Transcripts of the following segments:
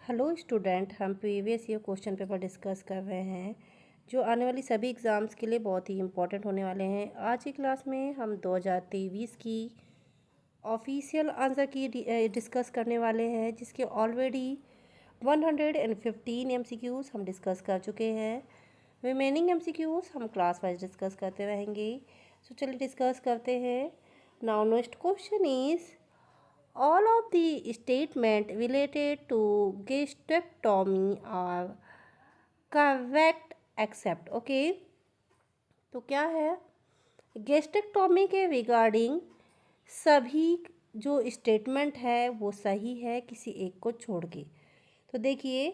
Hello student, हम previous year question paper discuss कर रहे हैं जो आने वाली सभी एग्ज़ाम्स के लिए बहुत ही इम्पोर्टेंट होने वाले हैं। आज की क्लास में हम 2023 की ऑफिशियल आंसर की डिस्कस करने वाले हैं, जिसके ऑलरेडी 115 एमसीक्यूज़ हम डिस्कस कर चुके हैं। रिमेनिंग एमसीक्यूज़ हम क्लास वाइज डिस्कस करते रहेंगे। सो चलिए डिस्कस करते हैं। Now next question is all of the statement related to gastrectomy are correct except okay। तो क्या है, गैस्ट्रेक्टोमी के रिगार्डिंग सभी जो स्टेटमेंट है वो सही है, किसी एक को छोड़ के। तो देखिए,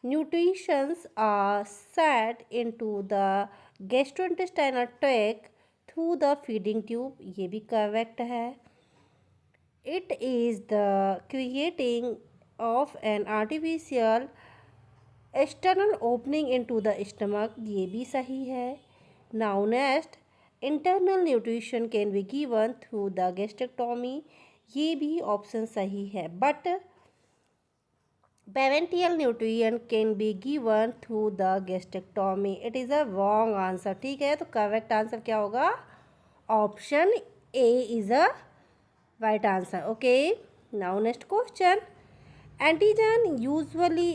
nutritions are set into the gastrointestinal tract through the feeding tube, ये भी करेक्ट है। It is the creating of an artificial external opening into the stomach, ये भी सही है। Now next, internal nutrition can be given through the gastrectomy, ये भी option सही है। But parenteral nutrient can be given through the gastrectomy, it is a wrong answer। ठीक है, तो करेक्ट आंसर क्या होगा? Option A is a right answer। okay, now next question, antigen usually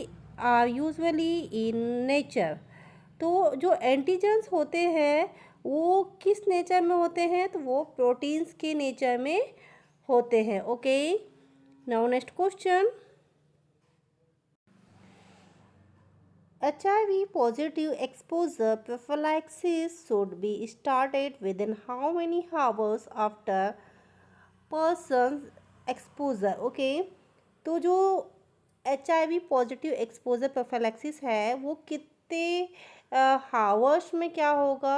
in nature। तो जो antigens होते हैं वो किस नेचर में होते हैं? तो वो प्रोटीन्स के नेचर में होते हैं। Okay, now next question, HIV positive exposure prophylaxis should be started within how many hours after person exposure. Okay, तो जो HIV पॉजिटिव एक्सपोजर प्रोफिलैक्सिस है वो कितने हावर्स में क्या होगा,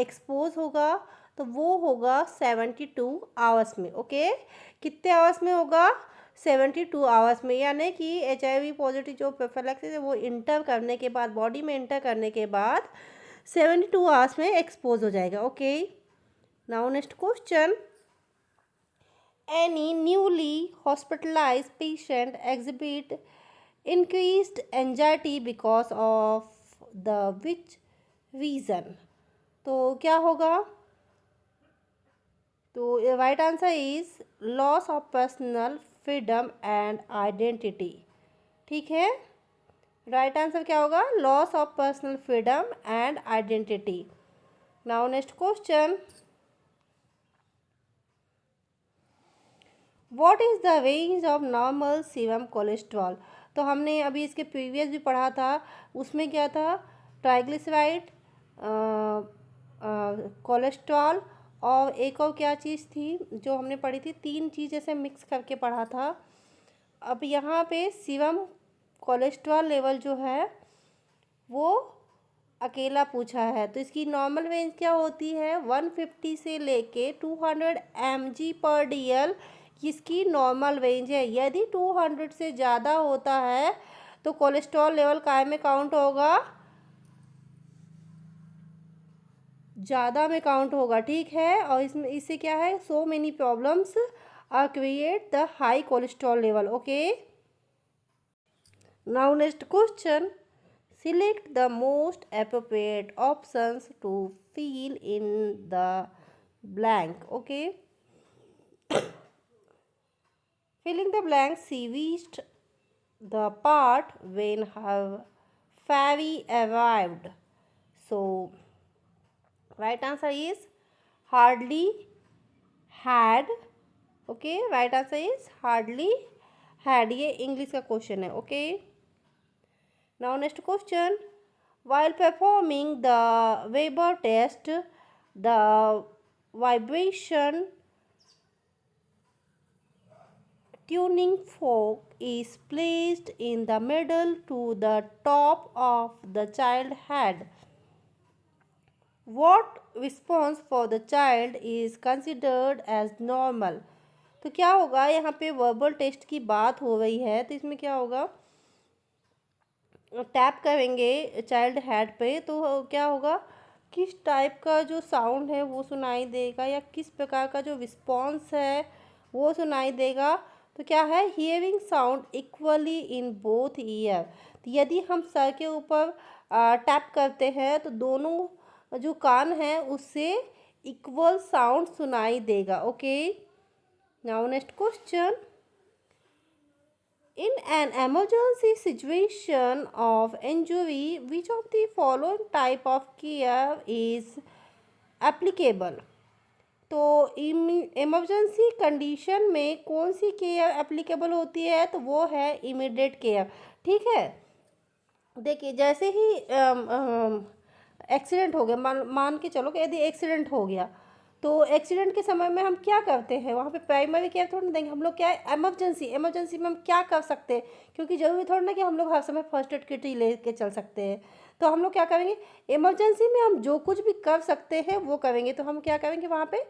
एक्सपोज होगा? तो वो होगा 72 आवर्स में। ओके, कितने आवर्स में होगा? 72 आवर्स में। यानी कि HIV पॉजिटिव जो प्रोफिलैक्सिस है वो इंटर करने के बाद, बॉडी में इंटर करने के बाद 72 आवर्स में एक्सपोज हो जाएगा। Okay, now next question, any newly hospitalized patient exhibit increased anxiety because of the which reason? तो क्या होगा? तो right answer is loss of personal freedom and identity. ठीक है, राइट आंसर क्या होगा? Loss of personal freedom and identity. Now next question, what is the range of normal serum cholesterol? तो हमने अभी इसके प्रीवियस भी पढ़ा था, उसमें क्या था? ट्राइग्लिसराइड, कोलेस्ट्रॉल और एक और क्या चीज़ थी जो हमने पढ़ी थी? तीन चीज़ ऐसे मिक्स करके पढ़ा था। अब यहाँ पे सीरम कोलेस्ट्रॉल लेवल जो है वो अकेला पूछा है, तो इसकी नॉर्मल रेंज क्या होती है? 150 से लेके 200 mg/dl इसकी नॉर्मल रेंज है। यदि 200 से ज़्यादा होता है तो कोलेस्ट्रॉल लेवल काय में काउंट होगा? ज़्यादा में काउंट होगा। ठीक है, और इसमें इससे क्या है? So many problems are create the high cholesterol level. Okay, now next question, select the most appropriate options to fill in the blank। okay, filling the blank, she reached the part when her fairy arrived। so right answer is hardly had। okay, right answer is hardly had, ये English का question है। Okay, now next question, while performing the Weber test, the vibration tuning fork is placed in the middle to the top of the child head। what response for the child is considered as normal? तो क्या होगा? यहाँ पे verbal test की बात हो रही है, तो इसमें क्या होगा? टैप करेंगे चाइल्ड हेड पे तो क्या होगा? किस टाइप का जो साउंड है वो सुनाई देगा, या किस प्रकार का जो रिस्पॉन्स है वो सुनाई देगा? तो क्या है, hearing sound equally in both year. तो यदि हम सर के ऊपर टैप करते हैं तो दोनों जो कान हैं उससे इक्वल साउंड सुनाई देगा। Okay, now next question, in an emergency situation of injury, which of the following type of care is applicable? तो इमरजेंसी कंडीशन में कौन सी केयर एप्लीकेबल होती है? तो वो है इमीडिएट केयर। ठीक है, देखिए जैसे ही एक्सीडेंट हो गया, मान के चलो कि यदि एक्सीडेंट हो गया तो एक्सीडेंट के समय में हम क्या करते हैं, वहाँ पे प्राइमरी केयर थोड़ा ना देंगे हम लोग, क्या है इमरजेंसी में हम क्या कर सकते हैं, क्योंकि ज़रूरी थोड़ा ना कि हम लोग हर समय फर्स्ट एड किट ही लेके चल सकते हैं। तो हम लोग क्या करेंगे, इमरजेंसी में हम जो कुछ भी कर सकते हैं वो करेंगे। तो हम क्या करेंगे, वहाँ पे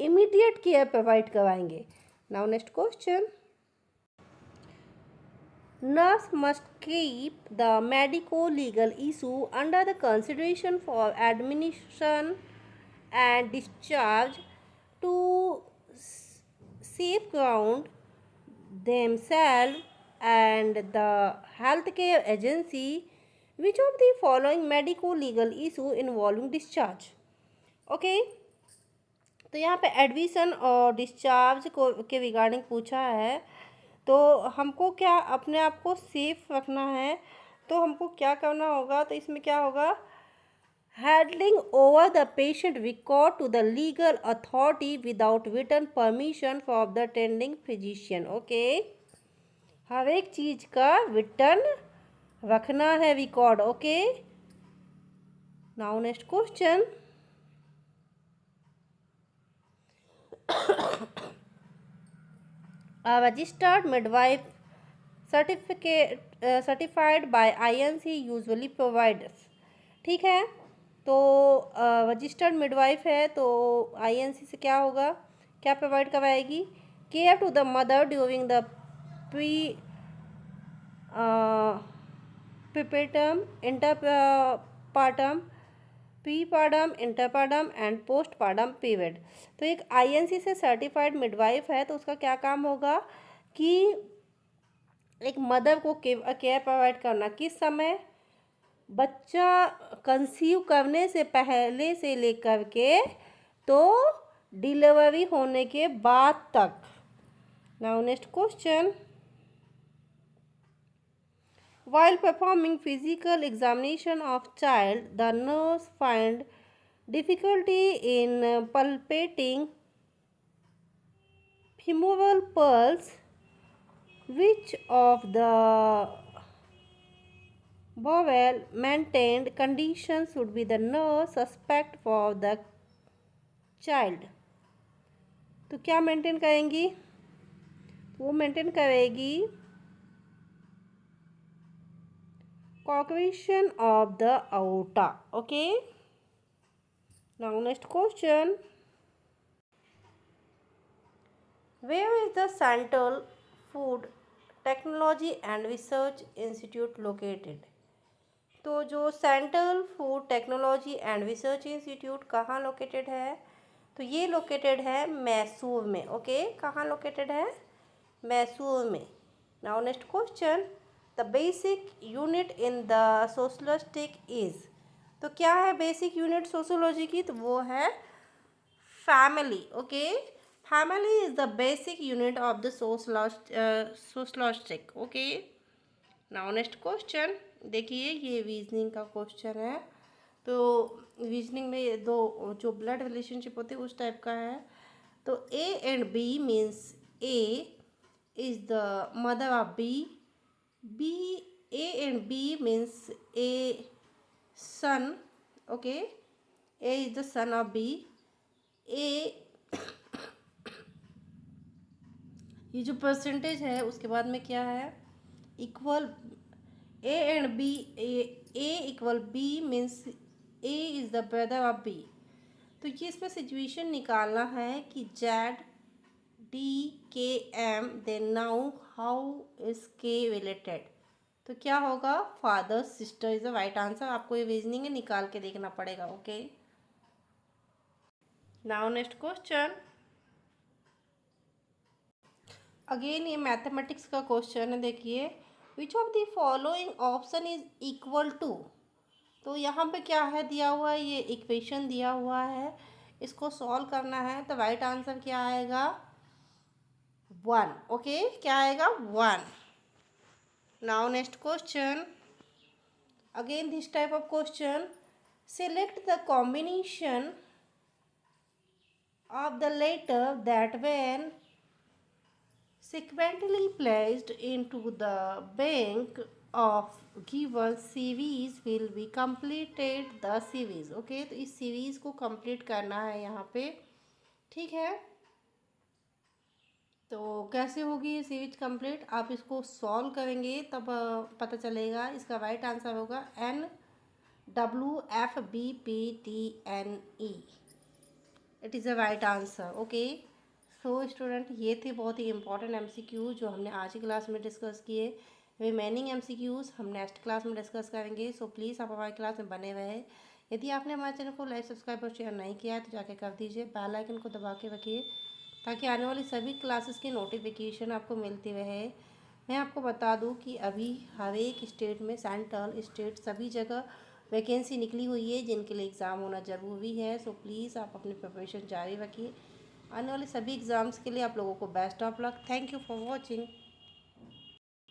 इमीडिएट केयर प्रोवाइड करवाएंगे। Now next question, nurse must keep the medico-legal issue under the consideration for admission and discharge to safeguard themselves and the healthcare agency. Which of the following medico-legal issue involving discharge? Okay, तो यहाँ पे admission और discharge को के regarding पूछा है। तो हमको क्या अपने आप को सेफ रखना है, तो हमको क्या करना होगा, तो इसमें क्या होगा, handling over the patient record to the legal authority without written permission from the attending physician. Okay, हर एक चीज़ का रिटन रखना है record. Okay, now next question, a registered midwife certified by INC usually provides। ठीक है, तो registered midwife है तो INC से क्या होगा, क्या प्रोवाइड करवाएगी, care to the mother during the prepartum prepartum intrapartum and postpartum period. तो एक INC से सर्टिफाइड मिडवाइफ है तो उसका क्या काम होगा कि एक मदर को केयर प्रोवाइड करना, किस समय, बच्चा कंसीव करने से पहले से लेकर के तो डिलीवरी होने के बाद तक। Now next question, while performing physical examination of child, the nurse find difficulty in palpating femoral pulse. Which of the bowel maintained condition should be the nurse suspect for the child? तो क्या maintain करेंगी, वो maintain करेगी congregation of the aorta। okay, now next question, where is the Central Food Technology and Research Institute located? तो जो central food technology and research institute कहाँ located है, तो ये लोकेटेड है मैसूर में। ओके, कहाँ लोकेटेड है, मैसूर में। Now next question, the basic unit in the socialistic is. तो क्या है बेसिक यूनिट सोशोलॉजी की, तो वो है family. Okay, family is the basic unit of the socialistic. Okay, now next question, देखिए ये रीजनिंग का क्वेश्चन है। तो रीजनिंग में ये दो जो ब्लड रिलेशनशिप होती है उस टाइप का है। तो A and B means A is the mother of B, A and B means A son. Okay, A is the son of B। A ये जो परसेंटेज है उसके बाद में क्या है, equal A and B, A equal B means A is the brother of B। तो ये इसमें सिचुएशन निकालना है कि ZDKM then now how is K related. तो क्या होगा, father sister is the right answer. आपको ये रीजनिंग निकाल के देखना पड़ेगा। Okay, now next question, again ये मैथमेटिक्स का क्वेश्चन है, देखिए which of the following option is equal to. तो यहाँ पे क्या है दिया हुआ है, ये इक्वेशन दिया हुआ है, इसको सॉल्व करना है। तो राइट आंसर क्या आएगा, 1। ओके, क्या आएगा, 1। Now next question, again this type of question, select the combination of the letter that when sequentially placed into the bank of given series will be completed the series। Okay, तो इस series को complete करना है यहाँ पे, ठीक है। तो कैसे होगी ये सीरीज कंप्लीट, आप इसको सॉल्व करेंगे तब पता चलेगा। इसका राइट आंसर होगा NWFBPTNE। It is a right answer. Okay, so student, ये थे बहुत ही इंपॉर्टेंट MCQ जो हमने आज की क्लास में डिस्कस किए। रिमेनिंग MCQs हम नेक्स्ट क्लास में डिस्कस करेंगे। सो प्लीज़ आप हमारी क्लास में बने रहे। यदि आपने हमारे चैनल को लाइक, सब्सक्राइब और शेयर नहीं किया है तो जाके कर दीजिए। बेल आइकन को दबा के रखिए ताकि आने वाली सभी क्लासेस की नोटिफिकेशन आपको मिलती रहे। मैं आपको बता दूं कि अभी हर एक स्टेट में, सेंट्रल, स्टेट, सभी जगह वैकेंसी निकली हुई है जिनके लिए एग्ज़ाम होना ज़रूरी है। सो प्लीज़ आप अपनी प्रिपरेशन जारी रखिए। आने वाले सभी एग्ज़ाम्स के लिए आप लोगों को best of luck. Thank you for watching.